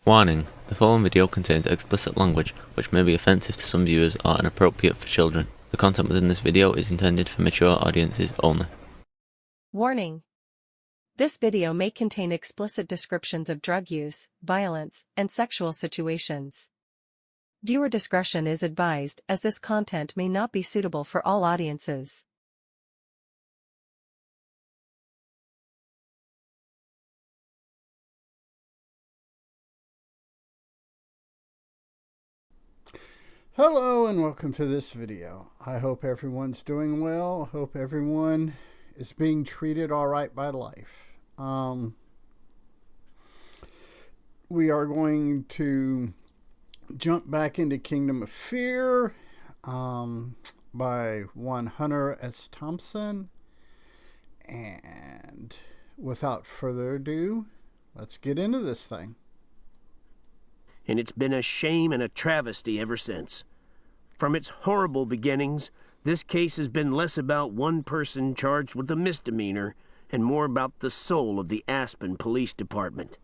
Warning: the following video contains explicit language which may be offensive to some viewers or inappropriate for children. The content within this video is intended for mature audiences only. Warning: this video may contain explicit descriptions of drug use, violence, and sexual situations. Viewer discretion is advised as this content may not be suitable for all audiences. Hello and welcome to this video. I hope everyone's doing well. I hope everyone is being treated all right by life. We are going to jump back into Kingdom of Fear by one Hunter S. Thompson. And without further ado, let's get into this thing. And it's been a shame and a travesty ever since. From its horrible beginnings, this case has been less about one person charged with a misdemeanor and more about the soul of the Aspen Police Department.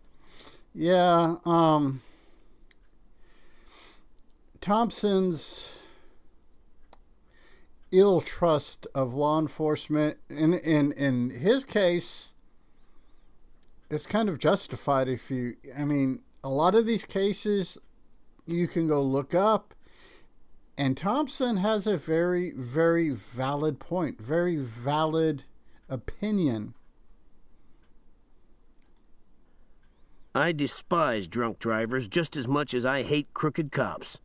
Yeah, Thompson's ill trust of law enforcement, in his case, it's kind of justified a lot of these cases you can go look up, and Thompson has a very, very valid point, very valid opinion. I despise drunk drivers just as much as I hate crooked cops.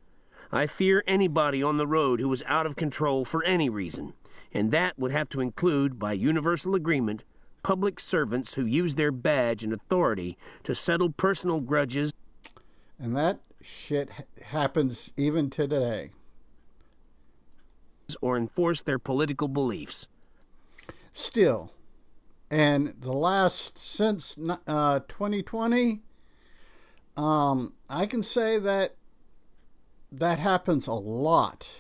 I fear anybody on the road who is out of control for any reason, and that would have to include, by universal agreement, public servants who use their badge and authority to settle personal grudges. And that shit happens even today. Or enforce their political beliefs. Still, and since 2020, I can say that happens a lot,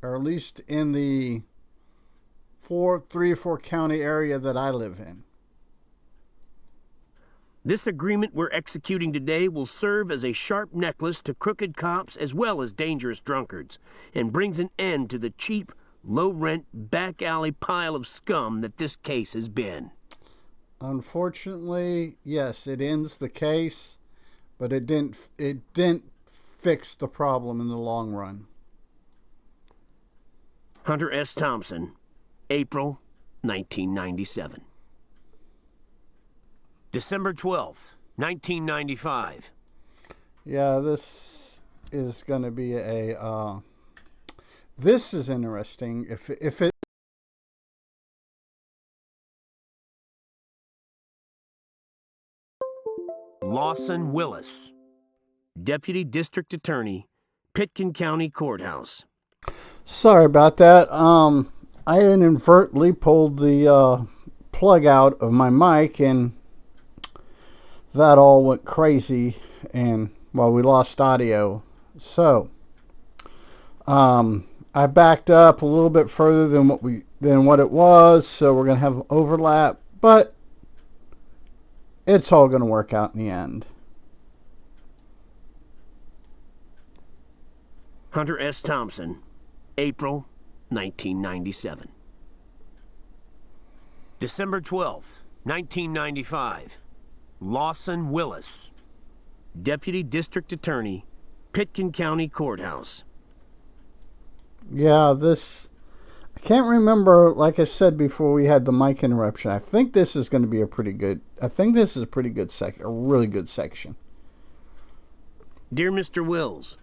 or at least in the 3 or 4 county area that I live in. This agreement we're executing today will serve as a sharp necklace to crooked cops as well as dangerous drunkards, and brings an end to the cheap, low-rent, back-alley pile of scum that this case has been. Unfortunately, yes, it ends the case, but it didn't fix the problem in the long run. Hunter S. Thompson, April 1997. December 12th, 1995. Yeah, this is going to be this is interesting. If it Lawson Willis, Deputy District Attorney, Pitkin County Courthouse. Sorry about that. I inadvertently pulled the plug out of my mic, and that all went crazy, and we lost audio. So I backed up a little bit further than what it was, so we're gonna have overlap, but it's all gonna work out in the end. Hunter S. Thompson, April 1997. December 12th, 1995. Lawson Willis, Deputy District Attorney, Pitkin County Courthouse. Yeah, I can't remember, like I said before we had the mic interruption. I think this is going to be a pretty good section, a really good section. Dear Mr. Wills,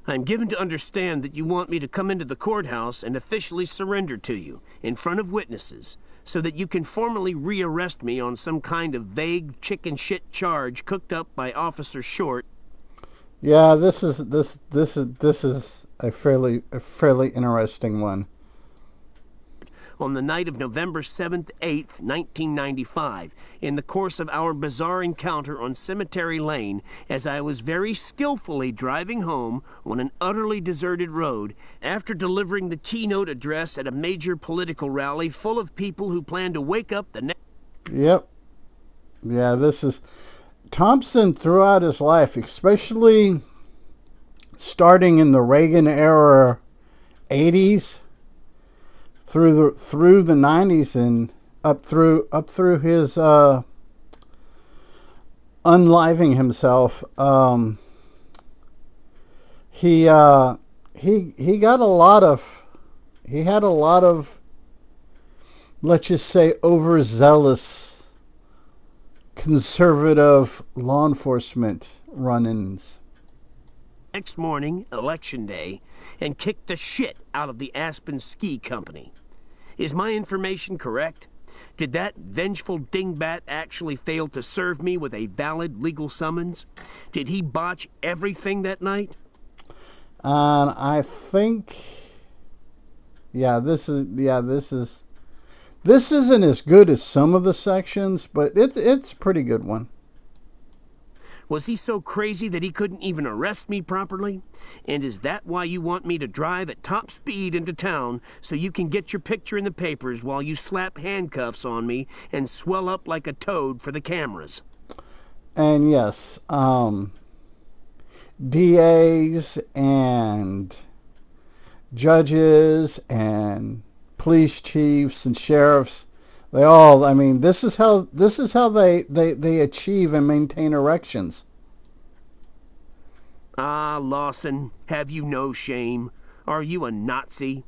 I'm given to understand that you want me to come into the courthouse and officially surrender to you in front of witnesses, so that you can formally rearrest me on some kind of vague chicken shit charge cooked up by Officer Short. Yeah, this is a fairly interesting one. On the night of November 7th, 8th, 1995, in the course of our bizarre encounter on Cemetery Lane, as I was very skillfully driving home on an utterly deserted road, after delivering the keynote address at a major political rally full of people who plan to wake up the next... Yep. Yeah, this is... Thompson, throughout his life, especially starting in the Reagan era 80s through the 90s and up through his unliving himself, he got a lot of, he had a lot of, let's just say, overzealous conservative law enforcement run-ins. Next morning, election day, and kicked the shit out of the Aspen Ski Company. Is my information correct? Did that vengeful dingbat actually fail to serve me with a valid legal summons? Did he botch everything that night? I think, this isn't as good as some of the sections, but it's a pretty good one. Was he so crazy that he couldn't even arrest me properly? And is that why you want me to drive at top speed into town so you can get your picture in the papers while you slap handcuffs on me and swell up like a toad for the cameras? And yes, DAs and judges and police chiefs and sheriffs, they all, I mean, this is how they achieve and maintain erections. Ah, Lawson, have you no shame? Are you a Nazi?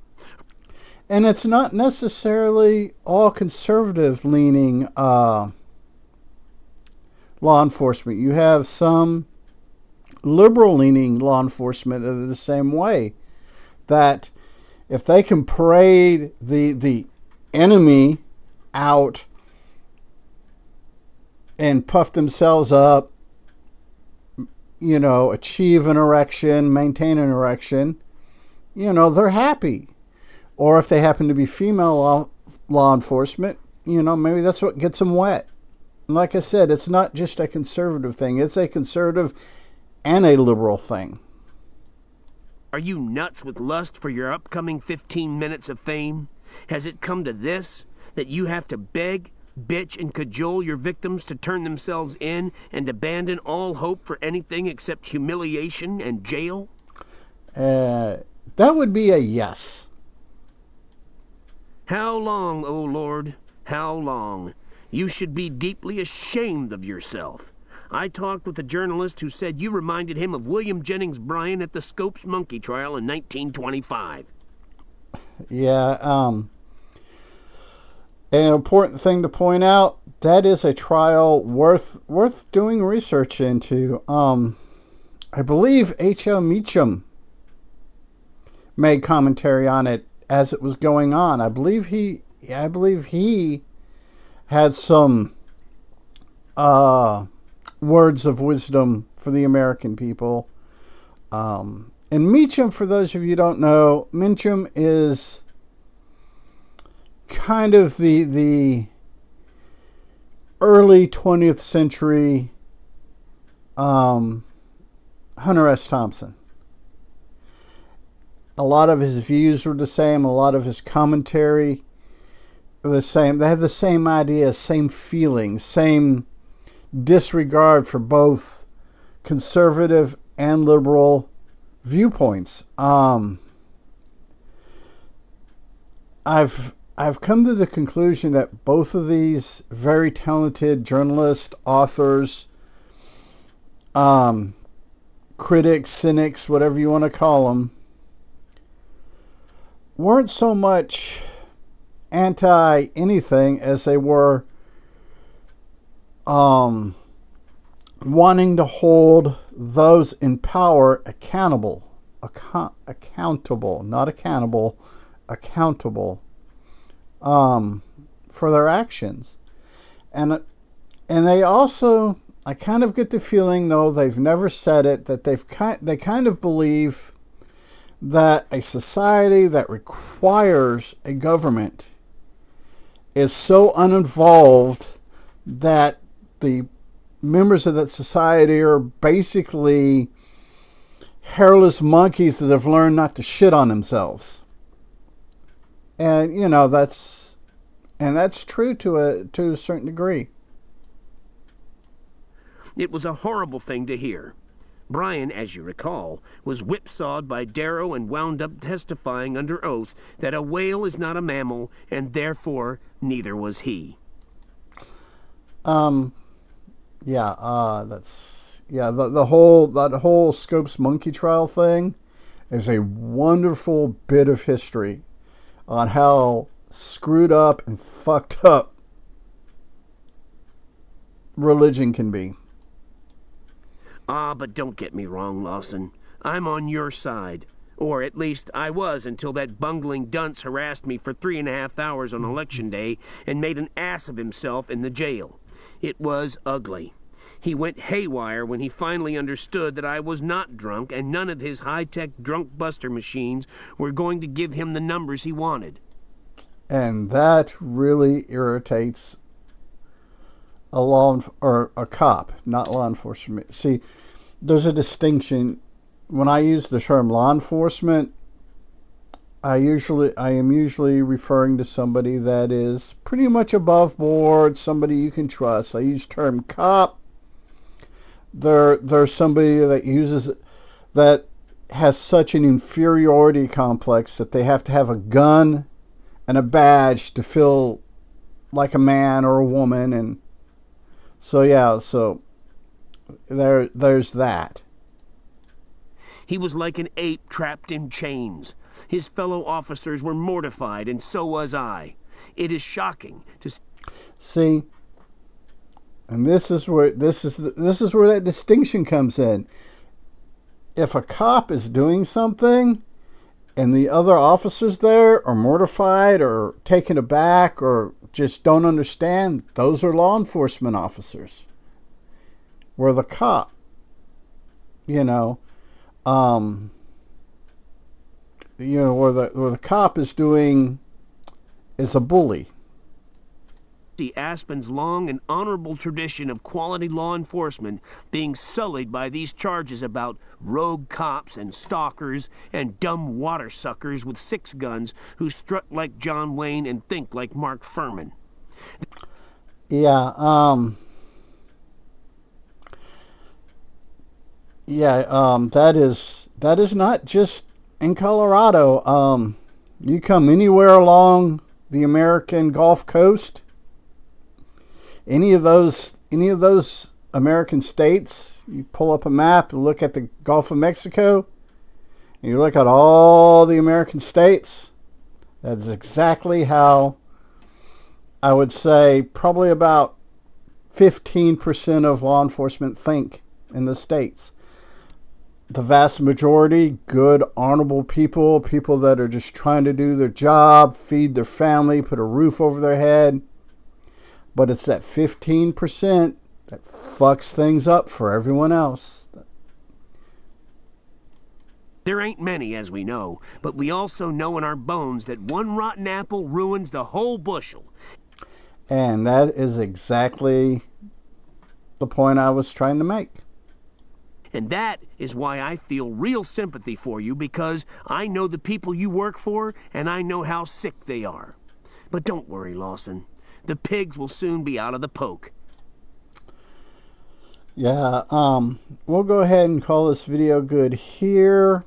And it's not necessarily all conservative leaning law enforcement. You have some liberal leaning law enforcement that are the same way, that if they can parade the enemy out and puff themselves up, achieve an erection, maintain an erection, they're happy. Or if they happen to be female law enforcement, maybe that's what gets them wet. And like I said, it's not just a conservative thing. It's a conservative and a liberal thing. Are you nuts with lust for your upcoming 15 minutes of fame? Has it come to this, that you have to beg, bitch, and cajole your victims to turn themselves in and abandon all hope for anything except humiliation and jail? That would be a yes. How long, O Lord? How long? You should be deeply ashamed of yourself. I talked with a journalist who said you reminded him of William Jennings Bryan at the Scopes monkey trial in 1925. Yeah, an important thing to point out, that is a trial worth doing research into. I believe H.L. Meacham made commentary on it as it was going on. I believe he had some words of wisdom for the American people. And Meacham, for those of you who don't know, Meacham is kind of the early 20th century Hunter S. Thompson. A lot of his views were the same. A lot of his commentary were the same. They have the same ideas, same feelings, same disregard for both conservative and liberal viewpoints. I've come to the conclusion that both of these very talented journalists, authors, critics, cynics, whatever you want to call them, weren't so much anti anything as they were wanting to hold those in power accountable, not accountable, accountable for their actions. And they also, I kind of get the feeling, though they've never said it, that they kind of believe that a society that requires a government is so uninvolved that the members of that society are basically hairless monkeys that have learned not to shit on themselves. And that's true to a certain degree. It was a horrible thing to hear. Brian, as you recall, was whipsawed by Darrow and wound up testifying under oath that a whale is not a mammal, and therefore neither was he. That whole Scopes monkey trial thing is a wonderful bit of history on how screwed up and fucked up religion can be. But don't get me wrong, Lawson. I'm on your side. Or at least I was until that bungling dunce harassed me for 3.5 hours on Election Day and made an ass of himself in the jail. It was ugly. He went haywire when he finally understood that I was not drunk and none of his high-tech drunk buster machines were going to give him the numbers he wanted. And that really irritates a cop, not law enforcement. See, there's a distinction. When I use the term law enforcement, I am usually referring to somebody that is pretty much above board, somebody you can trust. I use the term cop. There's somebody that has such an inferiority complex that they have to have a gun and a badge to feel like a man or a woman, and so there's that. He was like an ape trapped in chains. His fellow officers were mortified, and so was I. It is shocking to see, and this is where that distinction comes in. If a cop is doing something and the other officers there are mortified or taken aback or just don't understand, those are law enforcement officers. Where the cop, where the cop is a bully. Aspen's long and honorable tradition of quality law enforcement being sullied by these charges about rogue cops and stalkers and dumb water suckers with 6 guns who strut like John Wayne and think like Mark Furman. That is not just in Colorado. You come anywhere along the American Gulf Coast, any of those American states, you pull up a map and look at the Gulf of Mexico, and you look at all the American states, that's exactly how I would say probably about 15% of law enforcement think in the states. The vast majority, good, honorable people that are just trying to do their job, feed their family, put a roof over their head. But it's that 15% that fucks things up for everyone else. There ain't many, as we know, but we also know in our bones that one rotten apple ruins the whole bushel. And that is exactly the point I was trying to make. And that is why I feel real sympathy for you, because I know the people you work for, and I know how sick they are. But don't worry, Lawson. The pigs will soon be out of the poke. Yeah, we'll go ahead and call this video good here.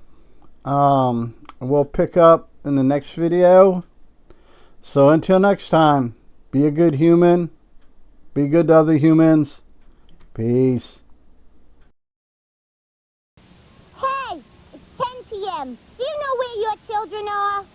We'll pick up in the next video. So until next time, be a good human. Be good to other humans. Peace. Hey, it's 10 p.m. Do you know where your children are?